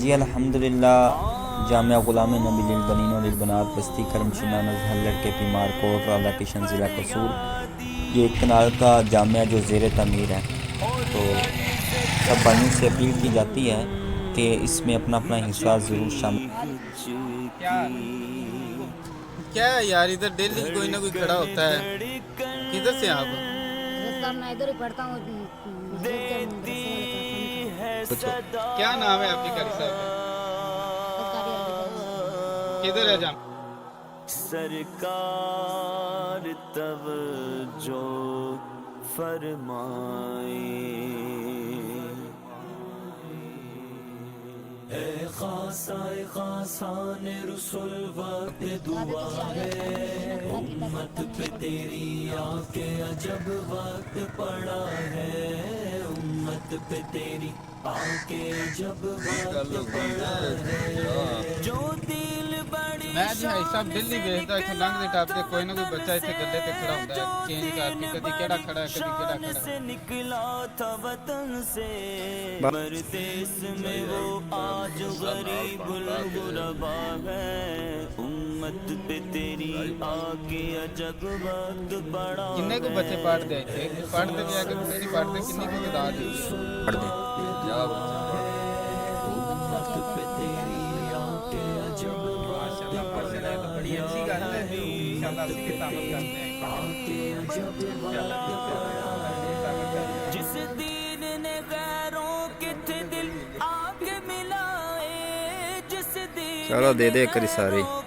جی الحمدللہ جامعہ غلام نبی للبنین و للبنات بستی کرم شینہ نزہر لڑکے پیمار کوٹ راولہ کشن ضلع قصور، یہ ایک کنال کا جامعہ جو زیر تعمیر ہے، تو سب بھائیوں سے اپیل کی جاتی ہے کہ اس میں اپنا اپنا حصہ ضرور شامل۔ کیا ہے یار، ادھر ڈیلی کوئی نہ کوئی کھڑا ہوتا ہے. کدھر سے آپ؟ میں ادھر ہی پڑھتا ہوں، مسجد کے مدرسے والے کیا نام ہے آپ کے قاری صاحب کا؟ کدھر ہے جام؟ سرکار توجہ فرمائے، اے خاصائے خاصان رسول وقت دعا ہے، امت پہ تیری آ کے عجب وقت پڑا ہے، امت پہ تیری آ کے عجب وقت پڑا ہے، جو دل بڑی میں جی بھائی صاحب ڈیلی ویکھدا اتھوں لنگھدے ٹاپتے کوئی نہ کوئی بچہ اتنے گلے تے کھڑا ہوندا ہے، چینج کر کے کدی کیڑا کھڑا ہے کدی کیڑا شان کھڑا سے ہے. نکلا تھا وطن سے، مرتے اس میں وہ آج غریب الغربا ہے، امت پہ تیری آ کے عجب وقت پڑا کنے کو بچے ہے، پڑھ دے تھے پڑھتے بھی آگے تھے نہیں پڑھتے، کنے کو بتا دیجیے. پڑھ دیں۔ کیا بچے پڑھ دے. امت پہ تیری آ کے عجب وقت ماشاء اللہ تو بڑی اچھی گل ہے جو انشاءاللہ اسی کے تعمل کرتے ہیں. جس دین نے غیروں کے تھے دل آ کے ملائے، جس دین چلو دے نے دے کری ساری غیروں